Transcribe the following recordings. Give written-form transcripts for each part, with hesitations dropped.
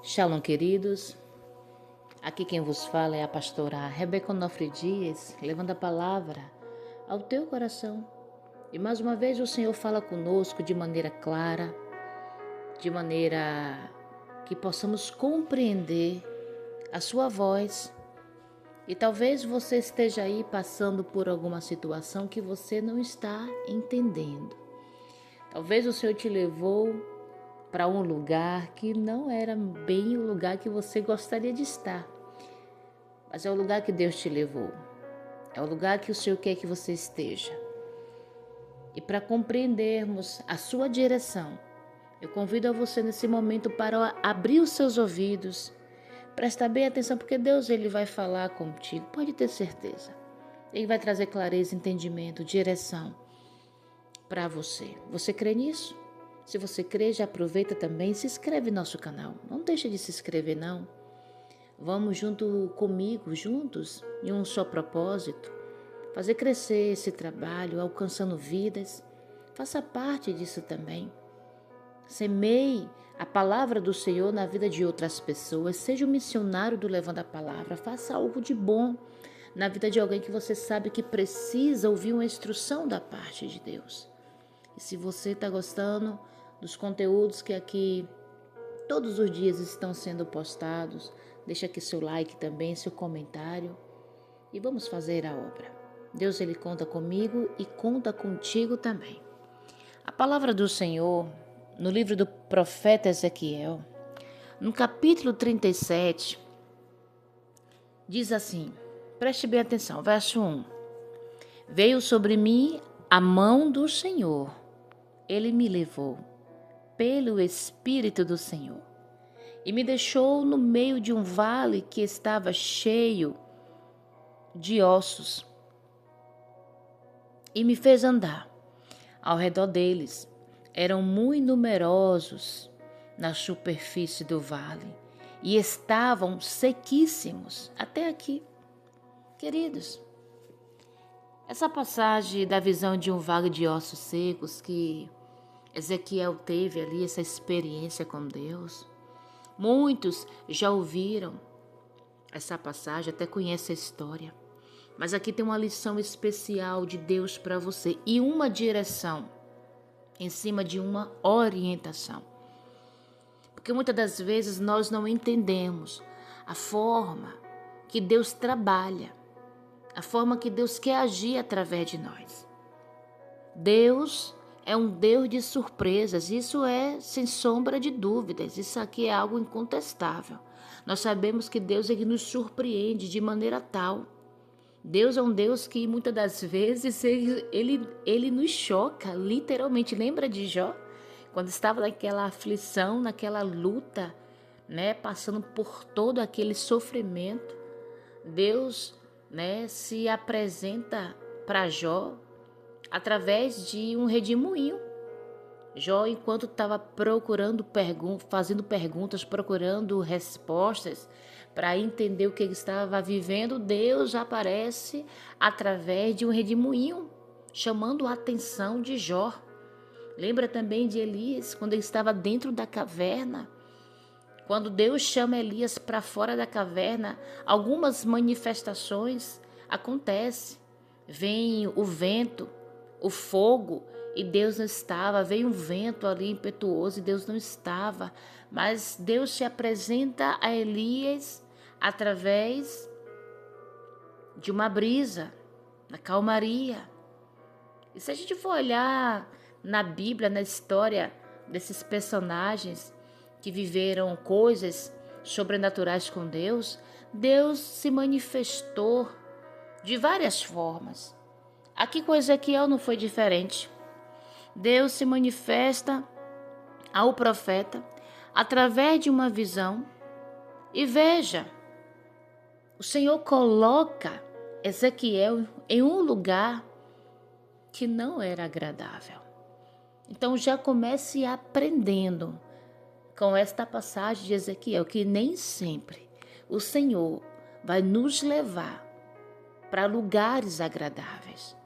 Shalom, queridos. Aqui quem vos fala é a pastora Rebeca Onofre Dias, levando a palavra ao teu coração. E mais uma vez o Senhor fala conosco de maneira clara, de maneira que possamos compreender a sua voz. E talvez você esteja aí passando por alguma situação que você não está entendendo. Talvez o Senhor te levou para um lugar que não era bem o lugar que você gostaria de estar. Mas é o lugar que Deus te levou. É o lugar que o Senhor quer que você esteja. E para compreendermos a sua direção, eu convido a você nesse momento para abrir os seus ouvidos. Presta bem atenção, porque Deus ele vai falar contigo, pode ter certeza. Ele vai trazer clareza, entendimento, direção para você. Você crê nisso? Se você crê, já aproveita também e se inscreve no nosso canal. Não deixa de se inscrever, não. Vamos junto comigo, juntos, em um só propósito, fazer crescer esse trabalho, alcançando vidas. Faça parte disso também. Semeie a palavra do Senhor na vida de outras pessoas. Seja um missionário do Levando a Palavra. Faça algo de bom na vida de alguém que você sabe que precisa ouvir uma instrução da parte de Deus. E se você está gostando dos conteúdos que aqui todos os dias estão sendo postados, deixa aqui seu like também, seu comentário e vamos fazer a obra. Deus ele conta comigo e conta contigo também. A palavra do Senhor no livro do profeta Ezequiel, no capítulo 37, diz assim, preste bem atenção, verso 1. Veio sobre mim a mão do Senhor, ele me levou pelo Espírito do Senhor e me deixou no meio de um vale que estava cheio de ossos e me fez andar ao redor deles. Eram muito numerosos na superfície do vale e estavam sequíssimos até aqui. Queridos, essa passagem da visão de um vale de ossos secos que Ezequiel teve ali, essa experiência com Deus, muitos já ouviram essa passagem, até conhecem a história. Mas aqui tem uma lição especial de Deus para você e uma direção em cima de uma orientação. Porque muitas das vezes nós não entendemos a forma que Deus trabalha, a forma que Deus quer agir através de nós. Deus é um Deus de surpresas, isso é sem sombra de dúvidas, isso aqui é algo incontestável. Nós sabemos que Deus ele nos surpreende de maneira tal. Deus é um Deus que muitas das vezes ele nos choca, literalmente. Lembra de Jó? Quando estava naquela aflição, naquela luta, passando por todo aquele sofrimento, Deus, se apresenta para Jó através de um redemoinho. Jó, enquanto estava fazendo perguntas, procurando respostas para entender o que ele estava vivendo, Deus aparece através de um redemoinho, chamando a atenção de Jó. Lembra também de Elias, quando ele estava dentro da caverna? Quando Deus chama Elias para fora da caverna, algumas manifestações acontecem. Vem o vento, o fogo, e Deus não estava. Veio um vento ali impetuoso e Deus não estava. Mas Deus se apresenta a Elias através de uma brisa, na calmaria. E se a gente for olhar na Bíblia, na história desses personagens que viveram coisas sobrenaturais com Deus, Deus se manifestou de várias formas. Aqui com Ezequiel não foi diferente. Deus se manifesta ao profeta através de uma visão e veja, o Senhor coloca Ezequiel em um lugar que não era agradável. Então já comece aprendendo com esta passagem de Ezequiel que nem sempre o Senhor vai nos levar para lugares agradáveis.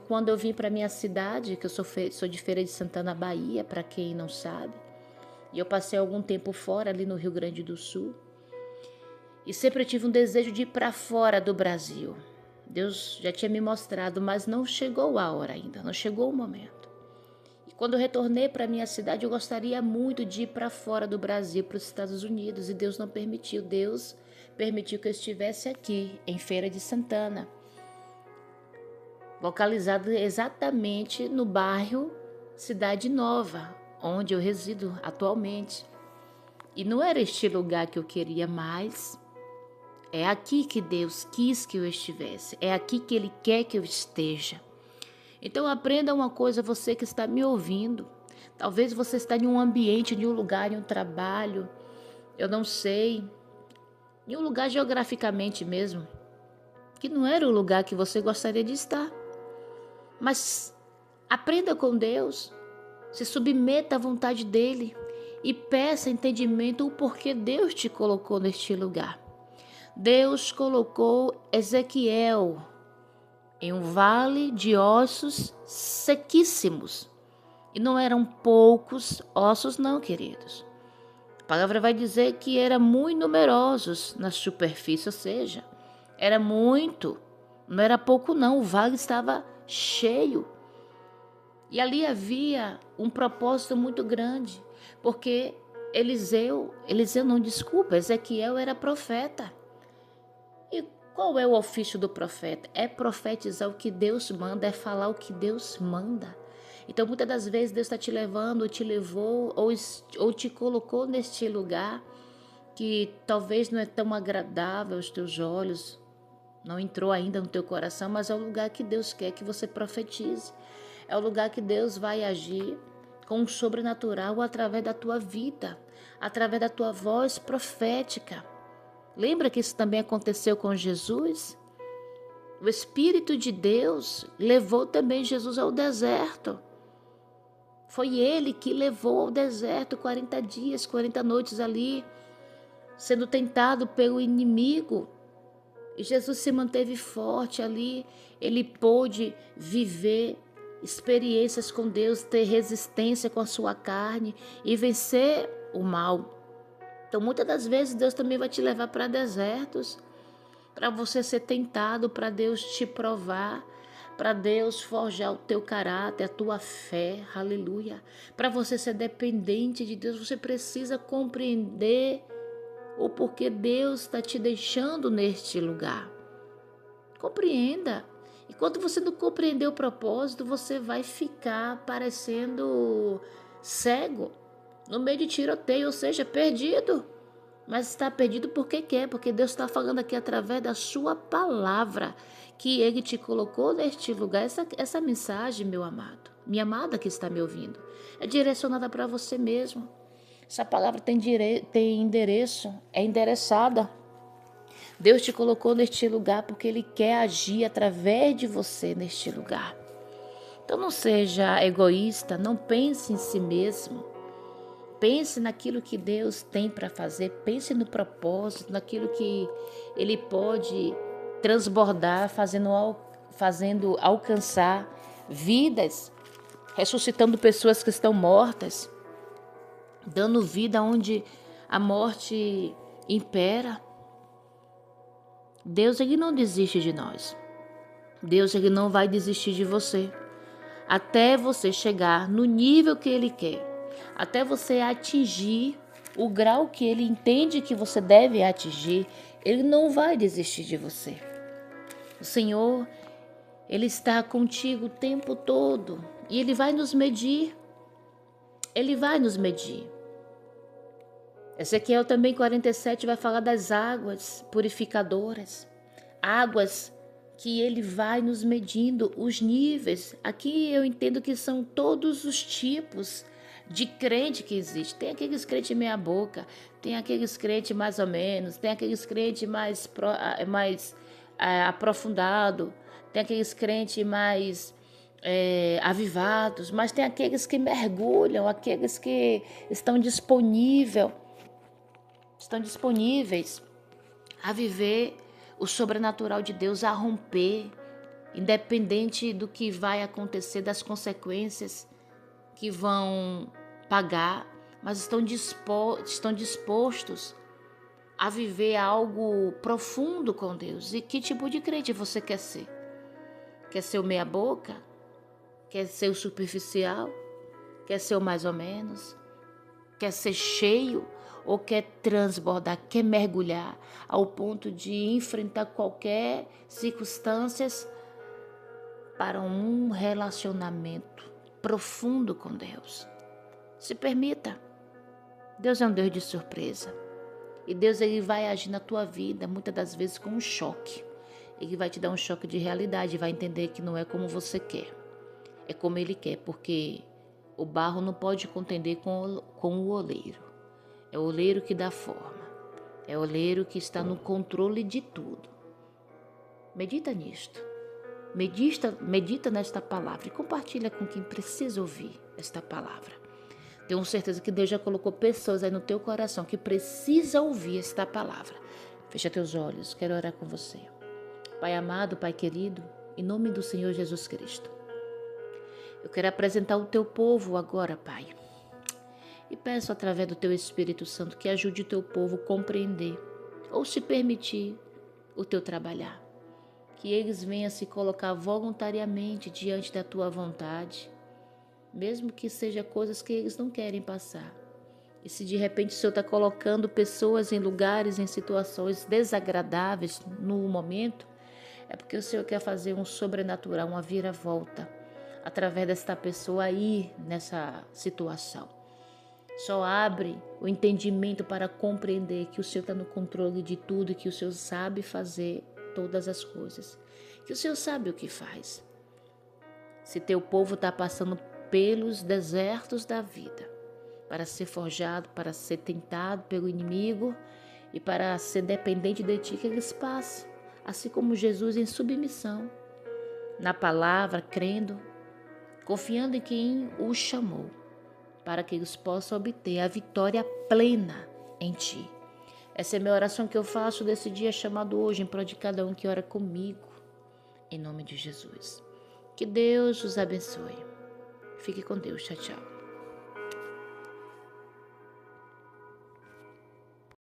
Quando eu vim para minha cidade, que eu sou de Feira de Santana, Bahia, para quem não sabe, E eu passei algum tempo fora, ali no Rio Grande do Sul. E sempre tive um desejo de ir para fora do Brasil. Deus já tinha me mostrado, mas não chegou a hora ainda, não chegou o momento. E quando eu retornei para minha cidade, eu gostaria muito de ir para fora do Brasil, para os Estados Unidos, e Deus não permitiu. Deus permitiu que eu estivesse aqui, em Feira de Santana, localizado exatamente no bairro Cidade Nova, onde eu resido atualmente. E não era este lugar que eu queria mais. É aqui que Deus quis que eu estivesse. É aqui que Ele quer que eu esteja. Então aprenda uma coisa, você que está me ouvindo. Talvez você está em um ambiente, em um lugar, em um trabalho, eu não sei, em um lugar geograficamente mesmo, que não era o lugar que você gostaria de estar. Mas aprenda com Deus, se submeta à vontade dEle e peça entendimento o porquê Deus te colocou neste lugar. Deus colocou Ezequiel em um vale de ossos sequíssimos. E não eram poucos ossos não, queridos. A palavra vai dizer que eram muito numerosos na superfície, ou seja, era muito, não era pouco não, o vale estava cheio. E ali havia um propósito muito grande, porque Ezequiel era profeta. E qual é o ofício do profeta? É profetizar o que Deus manda, é falar o que Deus manda. Então, muitas das vezes, Deus está te levando, ou te levou, ou te colocou neste lugar que talvez não é tão agradável aos teus olhos, não entrou ainda no teu coração, mas é o lugar que Deus quer que você profetize. É o lugar que Deus vai agir com o sobrenatural através da tua vida, através da tua voz profética. Lembra que isso também aconteceu com Jesus? O Espírito de Deus levou também Jesus ao deserto. Foi Ele que levou ao deserto 40 dias, 40 noites ali, sendo tentado pelo inimigo. E Jesus se manteve forte ali. Ele pôde viver experiências com Deus, ter resistência com a sua carne e vencer o mal. Então, muitas das vezes, Deus também vai te levar para desertos, para você ser tentado, para Deus te provar, para Deus forjar o teu caráter, a tua fé, aleluia. Para você ser dependente de Deus, você precisa compreender o porquê Deus está te deixando neste lugar. Compreenda. E quando você não compreender o propósito, você vai ficar parecendo cego, no meio de tiroteio, ou seja, perdido. Mas está perdido porque quer, porque Deus está falando aqui através da sua palavra, que Ele te colocou neste lugar. Essa mensagem, meu amado, minha amada que está me ouvindo, é direcionada para você mesmo. Essa palavra tem endereço, é endereçada. Deus te colocou neste lugar porque Ele quer agir através de você neste lugar. Então não seja egoísta, não pense em si mesmo. Pense naquilo que Deus tem para fazer, pense no propósito, naquilo que Ele pode transbordar, fazendo alcançar vidas, ressuscitando pessoas que estão mortas, dando vida onde a morte impera. Deus, Ele não desiste de nós. Deus, Ele não vai desistir de você, até você chegar no nível que Ele quer. Até você atingir o grau que Ele entende que você deve atingir, Ele não vai desistir de você. O Senhor, Ele está contigo o tempo todo e Ele vai nos medir. Ele vai nos medir. Ezequiel também 47 vai falar das águas purificadoras, águas que Ele vai nos medindo os níveis. Aqui eu entendo que são todos os tipos de crente que existe. Tem aqueles crentes meia boca, tem aqueles crentes mais ou menos, tem aqueles crentes mais aprofundado, tem aqueles crentes mais avivados, mas tem aqueles que mergulham, aqueles que estão disponíveis a viver o sobrenatural de Deus, a romper, independente do que vai acontecer, das consequências que vão pagar, mas estão dispostos a viver algo profundo com Deus. E que tipo de crente você quer ser? Quer ser o meia boca? Quer ser o superficial? Quer ser o mais ou menos? Quer ser cheio ou quer transbordar, quer mergulhar ao ponto de enfrentar qualquer circunstâncias para um relacionamento profundo com Deus? Se permita. Deus é um Deus de surpresa. E Deus, ele vai agir na tua vida, muitas das vezes com um choque. Ele vai te dar um choque de realidade, vai entender que não é como você quer. É como ele quer, porque o barro não pode contender com o oleiro. É o oleiro que dá forma. É o oleiro que está no controle de tudo. Medita nisto. Medita nesta palavra e compartilha com quem precisa ouvir esta palavra. Tenho certeza que Deus já colocou pessoas aí no teu coração que precisa ouvir esta palavra. Fecha teus olhos, quero orar com você. Pai amado, Pai querido, em nome do Senhor Jesus Cristo, eu quero apresentar o teu povo agora, Pai. E peço através do teu Espírito Santo que ajude o teu povo a compreender ou se permitir o teu trabalhar. Que eles venham se colocar voluntariamente diante da tua vontade, mesmo que seja coisas que eles não querem passar. E se de repente o Senhor está colocando pessoas em lugares, em situações desagradáveis no momento, é porque o Senhor quer fazer um sobrenatural, uma viravolta, através desta pessoa aí nessa situação. Só abre o entendimento para compreender que o Senhor está no controle de tudo e que o Senhor sabe fazer todas as coisas. Que o Senhor sabe o que faz. Se teu povo está passando pelos desertos da vida, para ser forjado, para ser tentado pelo inimigo e para ser dependente de ti, que eles passem, assim como Jesus em submissão, na palavra, crendo, confiando em quem o chamou, para que eles possam obter a vitória plena em ti. Essa é a minha oração que eu faço desse dia chamado hoje, em prol de cada um que ora comigo, em nome de Jesus. Que Deus os abençoe. Fique com Deus. Tchau, tchau.